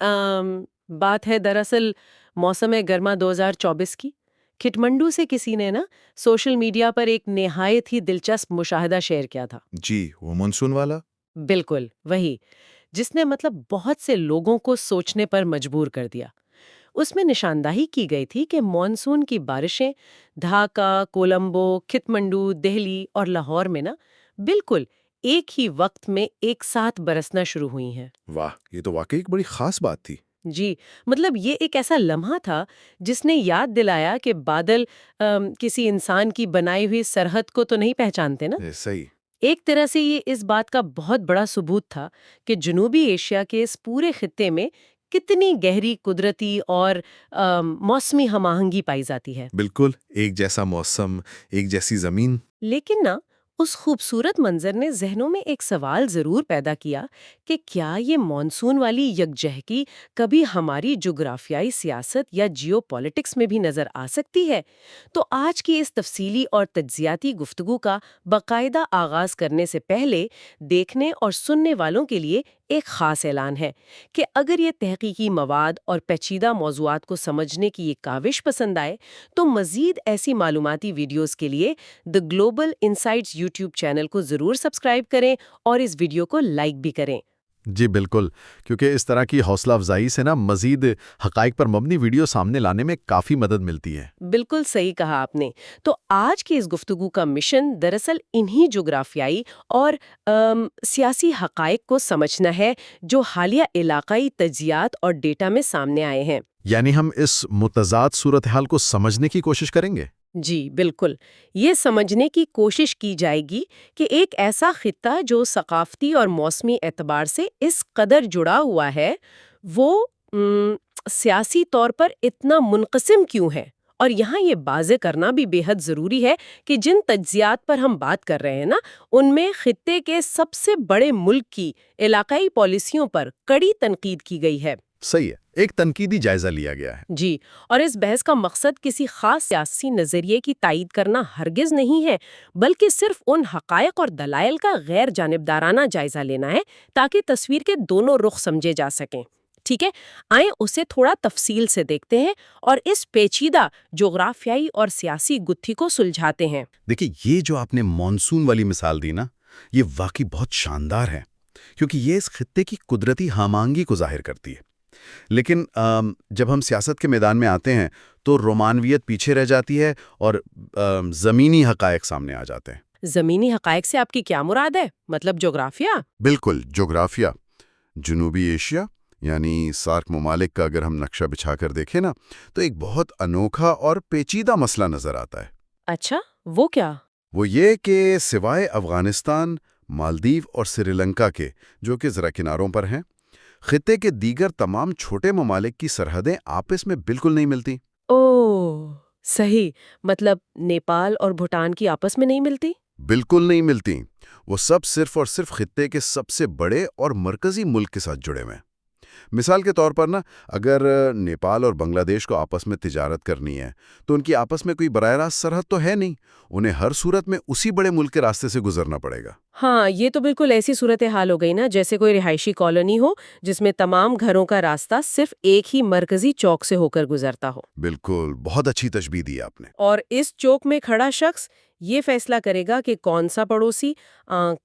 بات ہے دراصل موسم گرما 2024 کی۔ کھٹمنڈو سے کسی نے نا سوشل میڈیا پر ایک نہایت ہی دلچسپ مشاہدہ شیئر کیا تھا۔ جی، وہ مانسون والا؟ بالکل وہی، جس نے بہت سے لوگوں کو سوچنے پر مجبور کر دیا۔ اس میں نشاندہی کی گئی تھی کہ مانسون کی بارشیں ڈھاکہ، کولمبو، کھٹمنڈو، دہلی اور لاہور میں نا بالکل ایک ہی وقت میں ایک ساتھ برسنا شروع ہوئی ہیں۔ واہ، یہ تو واقعی ایک بڑی خاص بات تھی۔ جی، یہ ایک ایسا لمحہ تھا جس نے یاد دلایا کہ بادل کسی انسان کی بنائی ہوئی سرحد کو تو نہیں پہچانتے نا۔ صحیح۔ ایک طرح سے یہ اس بات کا بہت بڑا ثبوت تھا کہ جنوبی ایشیا کے اس پورے خطے میں کتنی گہری قدرتی اور موسمی ہم آہنگی پائی جاتی ہے۔ بالکل، ایک جیسا موسم، ایک جیسی زمین۔ لیکن اس خوبصورت منظر نے ذہنوں میں ایک سوال ضرور پیدا کیا کہ کیا یہ مانسون والی یکجہتی کبھی ہماری جغرافیائی سیاست یا جیو پولیٹکس میں بھی نظر آ سکتی ہے؟ تو آج کی اس تفصیلی اور تجزیاتی گفتگو کا باقاعدہ آغاز کرنے سے پہلے دیکھنے اور سننے والوں کے لیے ایک خاص اعلان ہے کہ اگر یہ تحقیقی مواد اور پیچیدہ موضوعات کو سمجھنے کی یہ کاوش پسند آئے تو مزید ایسی معلوماتی ویڈیوز کے لیے دی گلوبل انسائٹس یوٹیوب چینل کو ضرور سبسکرائب کریں اور اس ویڈیو کو لائک بھی کریں۔ جی بالکل، کیونکہ اس طرح کی حوصلہ افزائی سے مزید حقائق پر مبنی ویڈیو سامنے لانے میں کافی مدد ملتی ہے۔ بالکل صحیح کہا آپ نے۔ تو آج کی اس گفتگو کا مشن دراصل انہی جغرافیائی اور سیاسی حقائق کو سمجھنا ہے جو حالیہ علاقائی تجزیات اور ڈیٹا میں سامنے آئے ہیں۔ یعنی ہم اس متضاد صورتحال کو سمجھنے کی کوشش کریں گے؟ جی بالکل، یہ سمجھنے کی کوشش کی جائے گی کہ ایک ایسا خطہ جو ثقافتی اور موسمی اعتبار سے اس قدر جڑا ہوا ہے وہ سیاسی طور پر اتنا منقسم کیوں ہے، اور یہاں یہ واضح کرنا بھی بے حد ضروری ہے کہ جن تجزیات پر ہم بات کر رہے ہیں نا ان میں خطے کے سب سے بڑے ملک کی علاقائی پالیسیوں پر کڑی تنقید کی گئی ہے۔ صحیح ہے، ایک تنقیدی جائزہ لیا گیا ہے۔ جی، اور اس بحث کا مقصد کسی خاص سیاسی نظریے کی تائید کرنا ہرگز نہیں ہے، بلکہ صرف ان حقائق اور دلائل کا غیر جانبدارانہ جائزہ لینا ہے تاکہ تصویر کے دونوں رخ سمجھے جا سکیں۔ ٹھیک ہے، آئیں اسے تھوڑا تفصیل سے دیکھتے ہیں اور اس پیچیدہ جغرافیائی اور سیاسی گتھی کو سلجھاتے ہیں۔ دیکھیں، یہ جو آپ نے مانسون والی مثال دی نا، یہ واقعی بہت شاندار ہے، کیونکہ یہ اس خطے کی قدرتی ہم آہنگی کو ظاہر کرتی ہے۔ لیکن جب ہم سیاست کے میدان میں آتے ہیں تو رومانویت پیچھے رہ جاتی ہے اور زمینی حقائق سامنے آ جاتے ہیں۔ زمینی حقائق سے آپ کی کیا مراد ہے؟ مطلب جغرافیہ؟ بالکل، جغرافیہ۔ جنوبی ایشیا یعنی سارک ممالک کا اگر ہم نقشہ بچھا کر دیکھیں نا تو ایک بہت انوکھا اور پیچیدہ مسئلہ نظر آتا ہے۔ اچھا، وہ کیا؟ وہ یہ کہ سوائے افغانستان، مالدیو اور سری لنکا کے، جو کہ ذرا کناروں پر ہیں، خطے کے دیگر تمام چھوٹے ممالک کی سرحدیں آپس میں بالکل نہیں ملتی۔ اوہ، صحیح، مطلب نیپال اور بھوٹان کی آپس میں نہیں ملتی؟ بالکل نہیں ملتی۔ وہ سب صرف اور صرف خطے کے سب سے بڑے اور مرکزی ملک کے ساتھ جڑے ہوئے ہیں۔ مثال کے طور پر نا، اگر نیپال اور بنگلہ دیش کو آپس میں تجارت کرنی ہے تو ان کی آپس میں کوئی براہ راست سرحد تو ہے نہیں، انہیں ہر صورت میں اسی بڑے ملک کے راستے سے گزرنا پڑے گا۔ ہاں، یہ تو بالکل ایسی صورتحال ہو گئی نا جیسے کوئی رہائشی کالونی ہو جس میں تمام گھروں کا راستہ صرف ایک ہی مرکزی چوک سے ہو کر گزرتا ہو۔ بالکل، بہت اچھی تشبیہ دی آپ نے۔ اور اس چوک میں کھڑا شخص یہ فیصلہ کرے گا کہ کون سا پڑوسی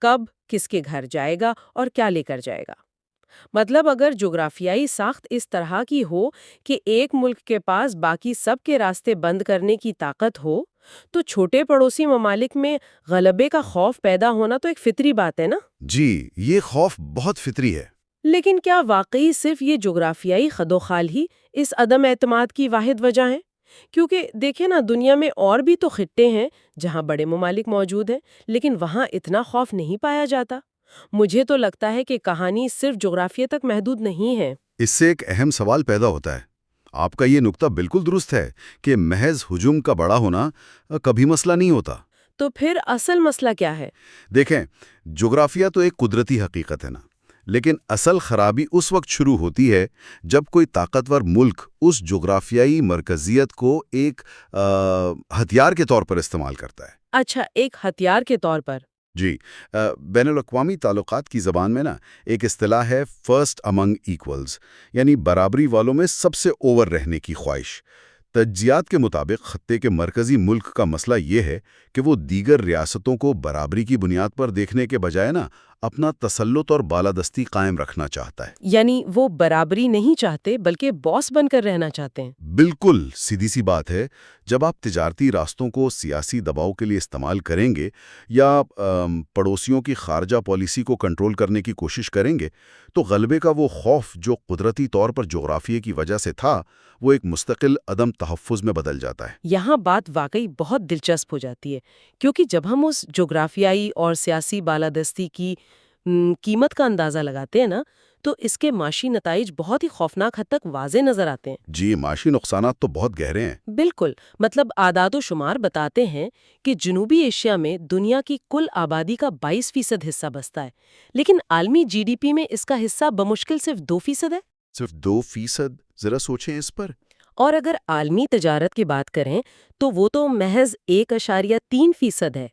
کب کس کے گھر جائے گا اور کیا لے کر جائے گا۔ مطلب اگر جغرافیائی ساخت اس طرح کی ہو کہ ایک ملک کے پاس باقی سب کے راستے بند کرنے کی طاقت ہو تو چھوٹے پڑوسی ممالک میں غلبے کا خوف پیدا ہونا تو ایک فطری بات ہے نا؟ جی، یہ خوف بہت فطری ہے۔ لیکن کیا واقعی صرف یہ جغرافیائی خدوخال ہی اس عدم اعتماد کی واحد وجہ ہے؟ کیونکہ دیکھیں نا، دنیا میں اور بھی تو خطے ہیں جہاں بڑے ممالک موجود ہیں لیکن وہاں اتنا خوف نہیں پایا جاتا۔ مجھے تو لگتا ہے کہ کہانی صرف جغرافیہ تک محدود نہیں ہے۔ اس سے ایک اہم سوال پیدا ہوتا ہے۔ آپ کا یہ نقطہ بالکل درست ہے کہ محض ہجوم کا بڑا ہونا کبھی مسئلہ نہیں ہوتا۔ تو پھر اصل مسئلہ کیا ہے؟ دیکھیں، جغرافیہ تو ایک قدرتی حقیقت ہے نا، لیکن اصل خرابی اس وقت شروع ہوتی ہے جب کوئی طاقتور ملک اس جغرافیائی مرکزیت کو ایک ہتھیار کے طور پر استعمال کرتا ہے۔ اچھا، ایک ہتھیار کے طور پر؟ جی بین الاقوامی تعلقات کی زبان میں نا ایک اصطلاح ہے فرسٹ امنگ ایکولز، یعنی برابری والوں میں سب سے اوور رہنے کی خواہش۔ تجزیات کے مطابق خطے کے مرکزی ملک کا مسئلہ یہ ہے کہ وہ دیگر ریاستوں کو برابری کی بنیاد پر دیکھنے کے بجائے نا اپنا تسلط اور بالادستی قائم رکھنا چاہتا ہے۔ یعنی وہ برابری نہیں چاہتے بلکہ باس بن کر رہنا چاہتے ہیں۔ بالکل سیدھی سی بات ہے، جب آپ تجارتی راستوں کو سیاسی دباؤ کے لیے استعمال کریں گے یا پڑوسیوں کی خارجہ پالیسی کو کنٹرول کرنے کی کوشش کریں گے تو غلبے کا وہ خوف جو قدرتی طور پر جغرافیے کی وجہ سے تھا وہ ایک مستقل عدم تحفظ میں بدل جاتا ہے۔ یہاں بات واقعی بہت دلچسپ ہو جاتی ہے کیونکہ جب ہم اس جغرافیائی اور سیاسی بالادستی کی قیمت کا اندازہ لگاتے ہیں نا تو اس کے معاشی نتائج بہت ہی خوفناک حد تک واضح نظر آتے ہیں۔ جی، معاشی نقصانات تو بہت گہرے ہیں۔ بالکل، مطلب اعداد و شمار بتاتے ہیں کہ جنوبی ایشیا میں دنیا کی کل آبادی کا 22% حصہ بستا ہے، لیکن عالمی جی ڈی پی میں اس کا حصہ بمشکل صرف 2% ہے۔ صرف 2%؟ ذرا سوچیں اس پر۔ اور اگر عالمی تجارت کی بات کریں تو وہ تو محض 1.3% ہے۔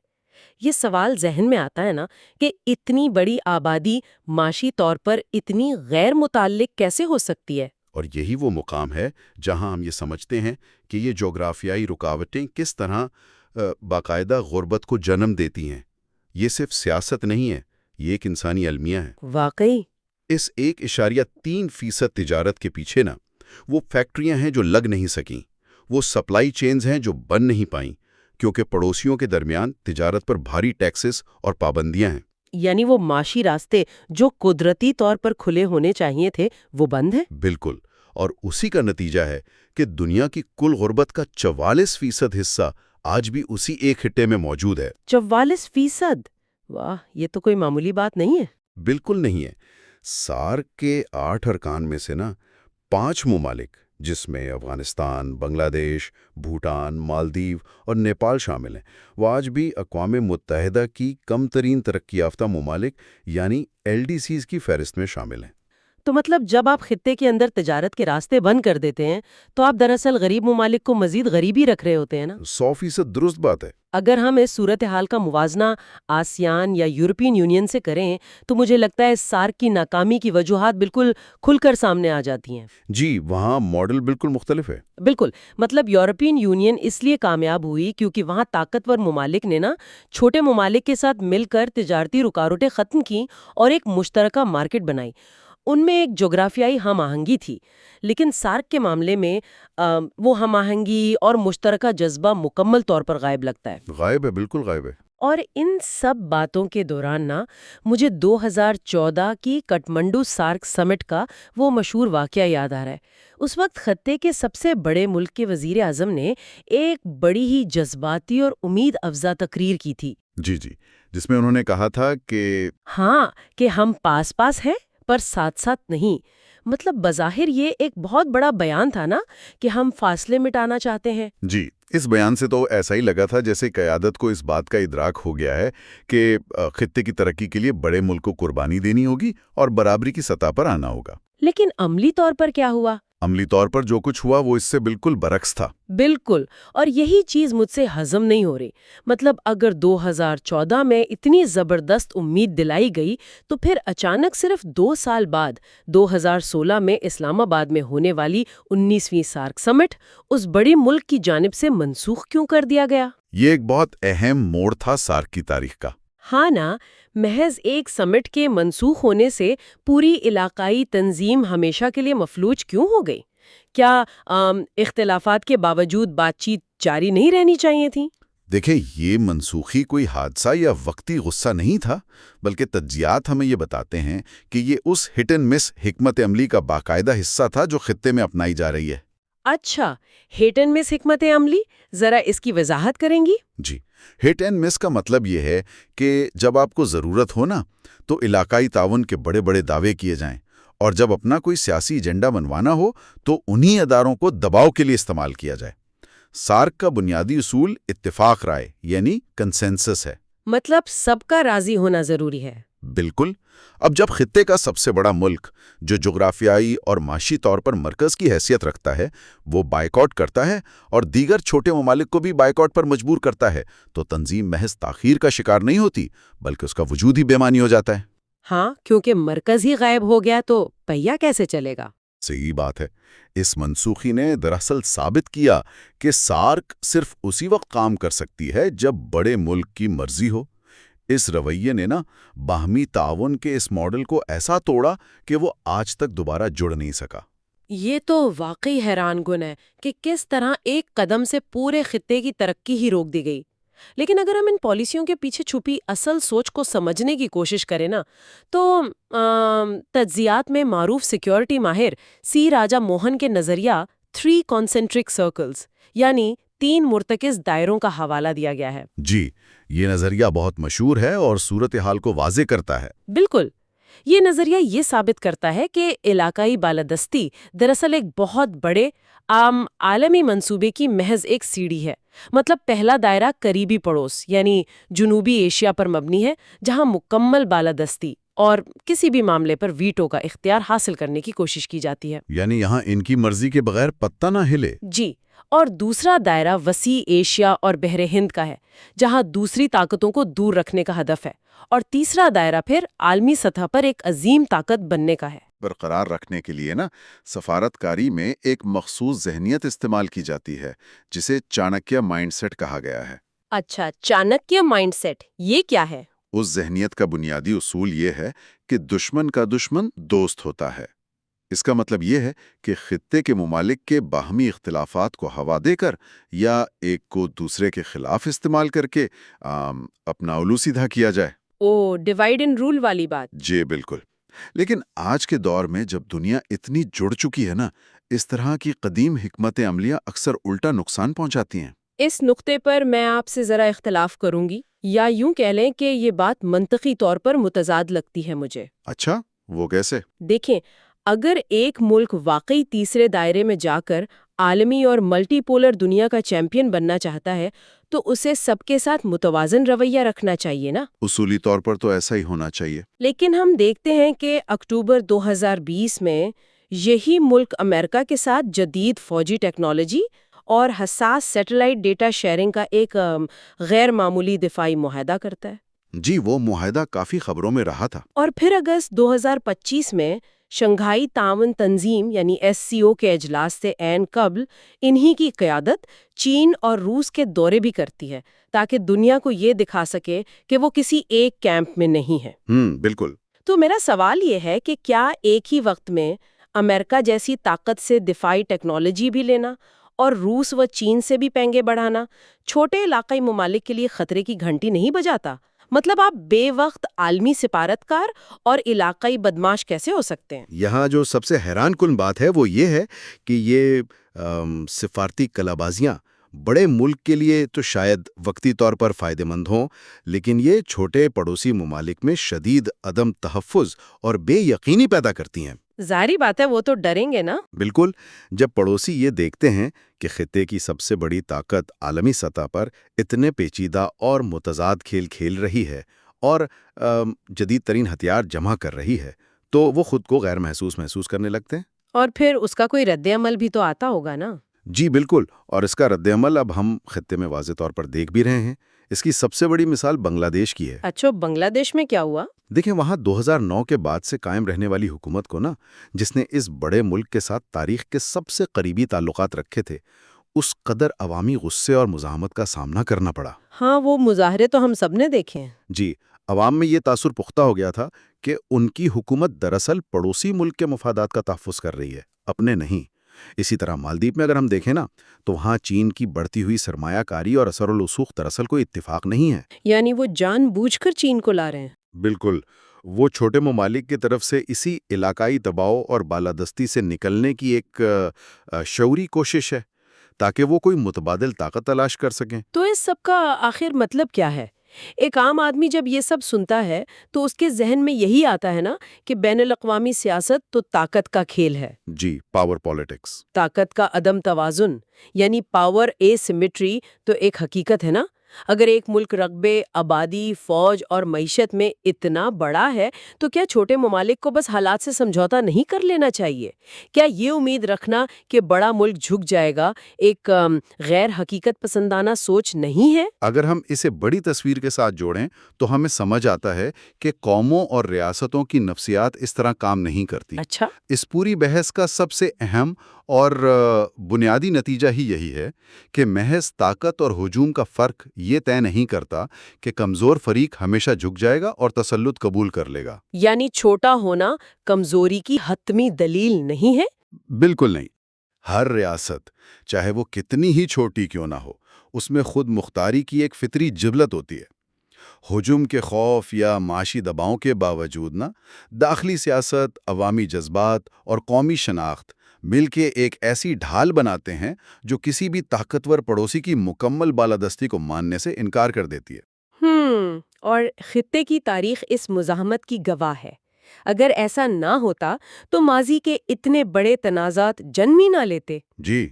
یہ سوال ذہن میں آتا ہے نا کہ اتنی بڑی آبادی معاشی طور پر اتنی غیر متعلق کیسے ہو سکتی ہے؟ اور یہی وہ مقام ہے جہاں ہم یہ سمجھتے ہیں کہ یہ جغرافیائی رکاوٹیں کس طرح باقاعدہ غربت کو جنم دیتی ہیں۔ یہ صرف سیاست نہیں ہے، یہ ایک انسانی المیہ ہے۔ واقعی اس 1.3% تجارت کے پیچھے نا وہ فیکٹریاں ہیں جو لگ نہیں سکیں، وہ سپلائی چینز ہیں جو بن نہیں پائیں کیونکہ پڑوسیوں کے درمیان تجارت پر بھاری ٹیکسز اور پابندیاں ہیں۔ یعنی وہ معاشی راستے جو قدرتی طور پر کھلے ہونے چاہیے تھے وہ بند ہیں۔ بالکل، اور اسی کا نتیجہ ہے کہ دنیا کی کل غربت کا 44% حصہ آج بھی اسی ایک خطے میں موجود ہے۔ 44%؟ واہ، یہ تو کوئی معمولی بات نہیں ہے۔ بالکل نہیں ہے۔ سارک کے 8 ارکان میں سے نا 5 ممالک جس میں افغانستان، بنگلہ دیش، بھوٹان، مالدیو اور نیپال شامل ہیں، وہ آج بھی اقوام متحدہ کی کم ترین ترقی یافتہ ممالک یعنی LDCs کی فہرست میں شامل ہیں۔ تو مطلب جب آپ خطے کے اندر تجارت کے راستے بند کر دیتے ہیں تو آپ دراصل غریب ممالک کو مزید غریبی رکھ رہے ہوتے ہیں نا۔ 100% درست بات ہے۔ اگر ہم اس صورتحال کا موازنہ آسیان یا یورپین یونین سے کریں تو مجھے لگتا ہے سارک کی ناکامی کی وجوہات بالکل کھل کر سامنے آ جاتی ہیں۔ جی، وہاں ماڈل بالکل مختلف ہے۔ بالکل، مطلب یورپین یونین اس لیے کامیاب ہوئی کیونکہ وہاں طاقتور ممالک نے نا چھوٹے ممالک کے ساتھ مل کر تجارتی رکاوٹیں ختم کی اور ایک مشترکہ مارکیٹ بنائی۔ ان میں ایک جغرافیائی ہم آہنگی تھی، لیکن سارک کے معاملے میں وہ ہم آہنگی اور مشترکہ جذبہ مکمل طور پر غائب لگتا ہے۔ غائب ہے، بالکل غائب ہے۔ اور ان سب باتوں کے دوران نا مجھے 2014 کی کٹمنڈو سارک سمٹ کا وہ مشہور واقعہ یاد آ رہا ہے۔ اس وقت خطے کے سب سے بڑے ملک کے وزیر اعظم نے ایک بڑی ہی جذباتی اور امید افزا تقریر کی تھی۔ جی جی، جس میں انہوں نے کہا تھا کہ ہم پاس پاس ہیں پر ساتھ ساتھ نہیں۔ مطلب بظاہر یہ ایک بہت بڑا بیان تھا نا کہ ہم فاصلے مٹانا چاہتے ہیں۔ جی، اس بیان سے تو ایسا ہی لگا تھا جیسے قیادت کو اس بات کا ادراک ہو گیا ہے کہ خطے کی ترقی کے لیے بڑے ملک کو قربانی دینی ہوگی اور برابری کی سطح پر آنا ہوگا۔ لیکن عملی طور پر کیا ہوا؟ عملی طور پر جو کچھ ہوا وہ اس سے بالکل برعکس تھا۔ بالکل، اور یہی چیز مجھ سے ہضم نہیں ہو رہی۔ مطلب اگر 2014 میں اتنی زبردست امید دلائی گئی تو پھر اچانک صرف 2 سال بعد 2016 میں اسلام آباد میں ہونے والی 19ویں سارک سمٹ اس بڑے ملک کی جانب سے منسوخ کیوں کر دیا گیا؟ یہ ایک بہت اہم موڑ تھا سارک کی تاریخ کا۔ ہاں نا، محض ایک سمٹ کے منسوخ ہونے سے پوری علاقائی تنظیم ہمیشہ کے لیے مفلوج کیوں ہو گئی؟ کیا اختلافات کے باوجود بات چیت جاری نہیں رہنی چاہیے تھی؟ دیکھیں، یہ منسوخی کوئی حادثہ یا وقتی غصہ نہیں تھا، بلکہ تجزیات ہمیں یہ بتاتے ہیں کہ یہ اس ہٹ اینڈ مس حکمت عملی کا باقاعدہ حصہ تھا جو خطے میں اپنائی جا رہی ہے۔ اچھا، ہٹ اینڈ مس حکمت عملی، ذرا اس کی وضاحت کریں گی؟ جی، ہٹ اینڈ مس کا مطلب یہ ہے کہ جب آپ کو ضرورت ہو نا تو علاقائی تعاون کے بڑے بڑے دعوے کیے جائیں، اور جب اپنا کوئی سیاسی ایجنڈا منوانا ہو تو انہی اداروں کو دباؤ کے لیے استعمال کیا جائے۔ سارک کا بنیادی اصول اتفاق رائے یعنی کنسنسس ہے۔ مطلب سب کا راضی ہونا ضروری ہے۔ بالکل. اب جب خطے کا سب سے بڑا ملک جو جغرافیائی اور معاشی طور پر مرکز کی حیثیت رکھتا ہے وہ بائیکاٹ کرتا ہے اور دیگر چھوٹے ممالک کو بھی بائیکاٹ پر مجبور کرتا ہے تو تنظیم محض تاخیر کا شکار نہیں ہوتی بلکہ اس کا وجود ہی بے معنی ہو جاتا ہے. ہاں، کیونکہ مرکز ہی غائب ہو گیا تو پہیا کیسے چلے گا؟ صحیح بات ہے. اس منسوخی نے دراصل ثابت کیا کہ سارک صرف اسی وقت کام کر سکتی ہے جب بڑے ملک کی مرضی ہو. اس رویے نے باہمی تعاون کے اس ماڈل کو ایسا توڑا کہ وہ آج تک دوبارہ جڑ نہیں سکا. یہ تو واقعی حیران کن ہے کہ کس طرح ایک قدم سے پورے خطے کی ترقی ہی روک دی گئی. لیکن اگر ہم ان پالیسیوں کے پیچھے چھپی اصل سوچ کو سمجھنے کی کوشش کریں نا تو تجزیات میں معروف سیکیورٹی ماہر سی راجا موہن کے نظریہ 3 concentric circles یعنی 3 مرتکز دائروں کا حوالہ دیا گیا ہے. جی، یہ نظریہ بہت مشہور ہے اور صورتحال کو واضح کرتا ہے. بالکل. یہ نظریہ یہ ثابت کرتا ہے کہ علاقائی بالادستی دراصل ایک بہت بڑے عالمی منصوبے کی محض ایک سیڑھی ہے. مطلب پہلا دائرہ قریبی پڑوس یعنی جنوبی ایشیا پر مبنی ہے جہاں مکمل بالادستی اور کسی بھی معاملے پر ویٹو کا اختیار حاصل کرنے کی کوشش کی جاتی ہے. یعنی یہاں ان کی مرضی کے بغیر پتہ نہ ہلے. جی. اور دوسرا دائرہ وسیع ایشیا اور بحر ہند کا ہے جہاں دوسری طاقتوں کو دور رکھنے کا ہدف ہے. اور تیسرا دائرہ پھر عالمی سطح پر ایک عظیم طاقت بننے کا ہے. برقرار رکھنے کے لیے سفارتکاری میں ایک مخصوص ذہنیت استعمال کی جاتی ہے جسے چانکیہ مائنڈ سیٹ کہا گیا ہے. اچھا، چانکیہ مائنڈ سیٹ یہ کیا ہے؟ اس ذہنیت کا بنیادی اصول یہ ہے کہ دشمن کا دشمن دوست ہوتا ہے. اس کا مطلب یہ ہے کہ خطے کے ممالک کے باہمی اختلافات کو ہوا دے کر یا ایک کو دوسرے کے خلاف استعمال کر کے اپنا الو سیدھا کیا جائے. ڈیوائیڈ اینڈ رول والی بات. جی بالکل. لیکن آج کے دور میں جب دنیا اتنی جڑ چکی ہے اس طرح کی قدیم حکمت عملیاں اکثر الٹا نقصان پہنچاتی ہیں. اس نقطے پر میں آپ سے ذرا اختلاف کروں گی یا یوں کہہ لیں کہ یہ بات منطقی طور پر متضاد لگتی ہے مجھے. اچھا، وہ کیسے؟ دیکھیں، اگر ایک ملک واقعی تیسرے دائرے میں جا کر عالمی اور ملٹی پولر دنیا کا چیمپئن بننا چاہتا ہے تو اسے سب کے ساتھ متوازن رویہ رکھنا چاہیے نا. اصولی طور پر تو ایسا ہی ہونا چاہیے. لیکن ہم دیکھتے ہیں کہ اکتوبر 2020 میں یہی ملک امریکہ کے ساتھ جدید فوجی ٹیکنالوجی اور حساس سیٹلائٹ ڈیٹا شیئرنگ کا ایک غیر معمولی دفاعی معاہدہ کرتا ہے. جی، وہ معاہدہ کافی خبروں میں رہا تھا. اور پھر اگست 2025 میں شنگھائی تعاون تنظیم یعنی SCO کے اجلاس سے عین قبل انہی کی قیادت چین اور روس کے دورے بھی کرتی ہے تاکہ دنیا کو یہ دکھا سکے کہ وہ کسی ایک کیمپ میں نہیں ہے. بالکل. تو میرا سوال یہ ہے کہ کیا ایک ہی وقت میں امریکہ جیسی طاقت سے دفاعی ٹیکنالوجی بھی لینا اور روس و چین سے بھی پینگے بڑھانا چھوٹے علاقائی ممالک کے لیے خطرے کی گھنٹی نہیں بجاتا؟ مطلب آپ بے وقت عالمی سفارتکار اور علاقائی بدماش کیسے ہو سکتے ہیں؟ یہاں جو سب سے حیران کن بات ہے وہ یہ ہے کہ یہ سفارتی کلابازیاں بڑے ملک کے لیے تو شاید وقتی طور پر فائدہ مند ہوں، لیکن یہ چھوٹے پڑوسی ممالک میں شدید عدم تحفظ اور بے یقینی پیدا کرتی ہیں. ظاہری بات ہے وہ تو ڈریں گے نا. بالکل. جب پڑوسی یہ دیکھتے ہیں کہ خطے کی سب سے بڑی طاقت عالمی سطح پر اتنے پیچیدہ اور متضاد کھیل کھیل رہی ہے اور جدید ترین ہتھیار جمع کر رہی ہے تو وہ خود کو غیر محسوس کرنے لگتے ہیں. اور پھر اس کا کوئی رد عمل بھی تو آتا ہوگا نا. جی بالکل. اور اس کا رد عمل اب ہم خطے میں واضح طور پر دیکھ بھی رہے ہیں. اس کی سب سے بڑی مثال بنگلہ دیش کی ہے. اچھا، بنگلہ دیش میں کیا ہوا؟ دیکھیں، وہاں 2009 کے بعد سے قائم رہنے والی حکومت کو جس نے اس بڑے ملک کے ساتھ تاریخ کے سب سے قریبی تعلقات رکھے تھے، اس قدر عوامی غصے اور مزاحمت کا سامنا کرنا پڑا. ہاں، وہ مظاہرے تو ہم سب نے دیکھے ہیں. جی، عوام میں یہ تاثر پختہ ہو گیا تھا کہ ان کی حکومت دراصل پڑوسی ملک کے مفادات کا تحفظ کر رہی ہے، اپنے نہیں. اسی طرح مالدیپ میں اگر ہم دیکھیں تو وہاں چین کی بڑھتی ہوئی سرمایہ کاری اور اثر الرسوخ دراصل کوئی اتفاق نہیں ہے. یعنی وہ جان بوجھ کر چین کو لا رہے ہیں. بالکل. وہ چھوٹے ممالک کی طرف سے اسی علاقائی دباؤ اور بالادستی سے نکلنے کی ایک شعوری کوشش ہے تاکہ وہ کوئی متبادل طاقت تلاش کر سکیں. تو اس سب کا آخر مطلب کیا ہے؟ ایک عام آدمی جب یہ سب سنتا ہے تو اس کے ذہن میں یہی آتا ہے نا کہ بین الاقوامی سیاست تو طاقت کا کھیل ہے. جی، پاور پالیٹکس. طاقت کا عدم توازن یعنی پاور اے سیمیٹری تو ایک حقیقت ہے نا. اگر ایک ملک رقبے، آبادی، فوج اور معیشت میں اتنا بڑا ہے تو کیا چھوٹے ممالک کو بس حالات سے سمجھوتا نہیں کر لینا چاہیے؟ کیا یہ امید رکھنا کہ بڑا ملک جھک جائے گا ایک غیر حقیقت پسندانہ سوچ نہیں ہے؟ اگر ہم اسے بڑی تصویر کے ساتھ جوڑیں تو ہمیں سمجھ آتا ہے کہ قوموں اور ریاستوں کی نفسیات اس طرح کام نہیں کرتی۔ اچھا۔ اس پوری بحث کا سب سے اہم اور بنیادی نتیجہ ہی یہی ہے کہ محض طاقت اور ہجوم کا فرق یہ طے نہیں کرتا کہ کمزور فریق ہمیشہ جھک جائے گا اور تسلط قبول کر لے گا۔ یعنی چھوٹا ہونا کمزوری کی حتمی دلیل نہیں ہے؟ بالکل نہیں۔ ہر ریاست، چاہے وہ کتنی ہی چھوٹی کیوں نہ ہو، اس میں خود مختاری کی ایک فطری جبلت ہوتی ہے۔ ہجوم کے خوف یا معاشی دباؤں کے باوجود داخلی سیاست، عوامی جذبات اور قومی شناخت مل کے ایک ایسی ڈھال بناتے ہیں جو کسی بھی طاقتور پڑوسی کی مکمل بالادستی کو ماننے سے انکار کر دیتی ہے۔ اور خطے کی تاریخ اس مزاحمت کی گواہ ہے۔ اگر ایسا نہ ہوتا تو ماضی کے اتنے بڑے تنازعات جنم ہی نہ لیتے۔ جی،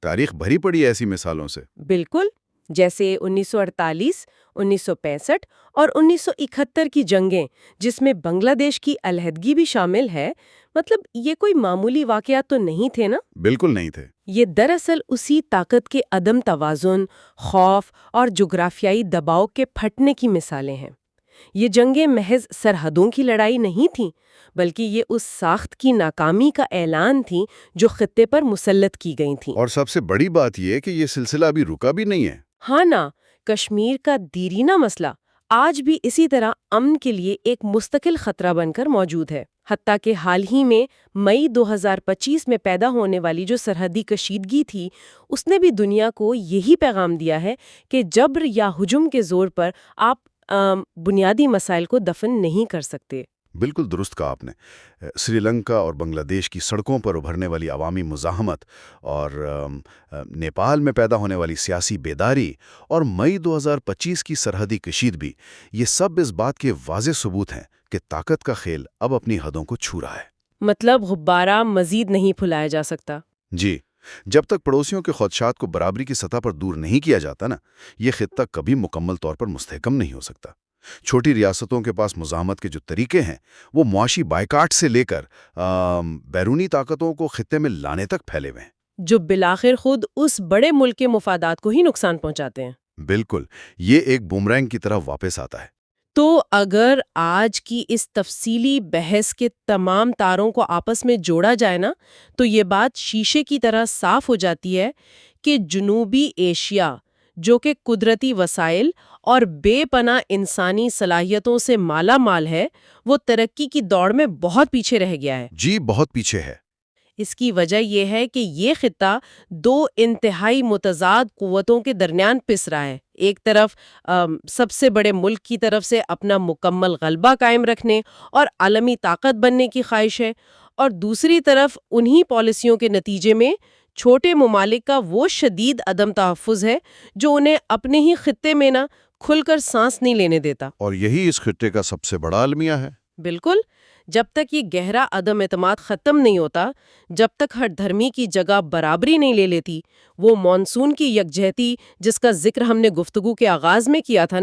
تاریخ بھری پڑی ہے ایسی مثالوں سے۔ بالکل، جیسے 1948، 1965 اور 1971 کی جنگیں، جس میں بنگلہ دیش کی علیحدگی بھی شامل ہے۔ مطلب یہ کوئی معمولی واقعات تو نہیں تھے نا؟ بالکل نہیں تھے۔ یہ دراصل اسی طاقت کے عدم توازن، خوف اور جغرافیائی دباؤ کے پھٹنے کی مثالیں ہیں۔ یہ جنگیں محض سرحدوں کی لڑائی نہیں تھیں، بلکہ یہ اس ساخت کی ناکامی کا اعلان تھیں جو خطے پر مسلط کی گئی تھیں۔ اور سب سے بڑی بات یہ کہ یہ سلسلہ ابھی رکا بھی نہیں ہے۔ ہاں نا، کشمیر کا دیرینہ مسئلہ آج بھی اسی طرح امن کے لیے ایک مستقل خطرہ بن کر موجود ہے۔ حتیٰ کہ حال ہی میں مئی 2025 میں پیدا ہونے والی جو سرحدی کشیدگی تھی، اس نے بھی دنیا کو یہی پیغام دیا ہے کہ جبر یا ہجوم کے زور پر آپ بنیادی مسائل کو دفن نہیں کر سکتے۔ بالکل درست کہا آپ نے۔ سری لنکا اور بنگلہ دیش کی سڑکوں پر ابھرنے والی عوامی مزاحمت اور نیپال میں پیدا ہونے والی سیاسی بیداری اور مئی 2025 کی سرحدی کشیدگی، یہ سب اس بات کے واضح ثبوت ہیں کہ طاقت کا کھیل اب اپنی حدوں کو چھو رہا ہے۔ مطلب غبارہ مزید نہیں پھلایا جا سکتا۔ جی، جب تک پڑوسیوں کے خدشات کو برابری کی سطح پر دور نہیں کیا جاتا یہ خطہ کبھی مکمل طور پر مستحکم نہیں ہو سکتا۔ چھوٹی ریاستوں کے پاس مزاحمت کے جو طریقے ہیں وہ معاشی بائیکاٹ سے لے کر بیرونی طاقتوں کو خطے میں لانے تک پھیلے ہوئے ہیں، جو بالآخر خود اس بڑے ملک کے مفادات کو ہی نقصان پہنچاتے ہیں۔ بالکل، یہ ایک بومرینگ کی طرح واپس آتا ہے۔ تو اگر آج کی اس تفصیلی بحث کے تمام تاروں کو آپس میں جوڑا جائے تو یہ بات شیشے کی طرح صاف ہو جاتی ہے کہ جنوبی ایشیا، جو کہ قدرتی وسائل اور بے پناہ انسانی صلاحیتوں سے مالا مال ہے، وہ ترقی کی دوڑ میں بہت پیچھے رہ گیا ہے۔ جی، بہت پیچھے ہے۔ اس کی وجہ یہ ہے کہ یہ خطہ دو انتہائی متضاد قوتوں کے درمیان پس رہا ہے۔ ایک طرف سب سے بڑے ملک کی طرف سے اپنا مکمل غلبہ قائم رکھنے اور عالمی طاقت بننے کی خواہش ہے، اور دوسری طرف انہی پالیسیوں کے نتیجے میں چھوٹے ممالک کا وہ شدید عدم تحفظ ہے جو انہیں اپنے ہی خطے میں کھل کر سانس نہیں لینے دیتا۔ اور یہی اس خطے کا سب سے بڑا المیہ ہے۔ بالکل، جب تک یہ گہرا عدم اعتماد ختم نہیں ہوتا، جب تک ہر دھرمی کی جگہ برابری نہیں لے لیتی، وہ مانسون کی یکجہتی جس کا ذکر ہم نے گفتگو کے آغاز میں کیا تھا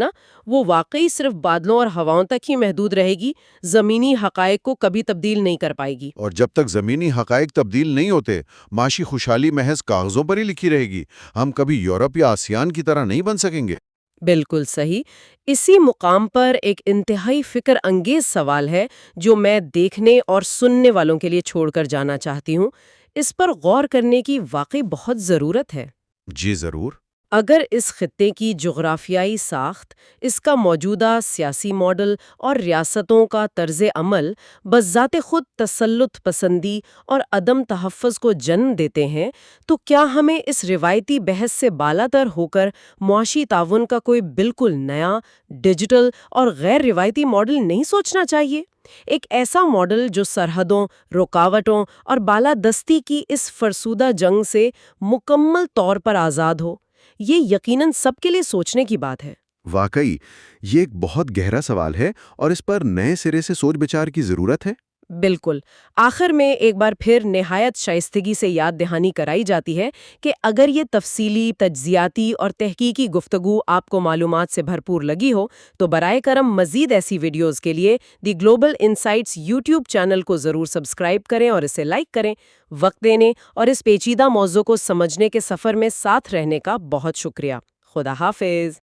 وہ واقعی صرف بادلوں اور ہواؤں تک ہی محدود رہے گی، زمینی حقائق کو کبھی تبدیل نہیں کر پائے گی۔ اور جب تک زمینی حقائق تبدیل نہیں ہوتے، معاشی خوشحالی محض کاغذوں پر ہی لکھی رہے گی۔ ہم کبھی یورپ یا آسیان کی طرح نہیں بن سکیں گے۔ بالکل صحیح۔ اسی مقام پر ایک انتہائی فکر انگیز سوال ہے جو میں دیکھنے اور سننے والوں کے لیے چھوڑ کر جانا چاہتی ہوں۔ اس پر غور کرنے کی واقعی بہت ضرورت ہے۔ جی ضرور۔ اگر اس خطے کی جغرافیائی ساخت، اس کا موجودہ سیاسی ماڈل اور ریاستوں کا طرز عمل بذات خود تسلط پسندی اور عدم تحفظ کو جنم دیتے ہیں، تو کیا ہمیں اس روایتی بحث سے بالاتر ہو کر معاشی تعاون کا کوئی بالکل نیا، ڈیجیٹل اور غیر روایتی ماڈل نہیں سوچنا چاہیے؟ ایک ایسا ماڈل جو سرحدوں، رکاوٹوں اور بالادستی کی اس فرسودہ جنگ سے مکمل طور پر آزاد ہو۔ یہ یقیناً سب کے لیے سوچنے کی بات ہے۔ واقعی یہ ایک بہت گہرا سوال ہے اور اس پر نئے سرے سے سوچ بچار کی ضرورت ہے۔ بالکل۔ آخر میں ایک بار پھر نہایت شائستگی سے یاد دہانی کرائی جاتی ہے کہ اگر یہ تفصیلی، تجزیاتی اور تحقیقی گفتگو آپ کو معلومات سے بھرپور لگی ہو تو برائے کرم مزید ایسی ویڈیوز کے لیے دی گلوبل انسائٹس یوٹیوب چینل کو ضرور سبسکرائب کریں اور اسے لائک کریں۔ وقت دینے اور اس پیچیدہ موضوع کو سمجھنے کے سفر میں ساتھ رہنے کا بہت شکریہ۔ خدا حافظ۔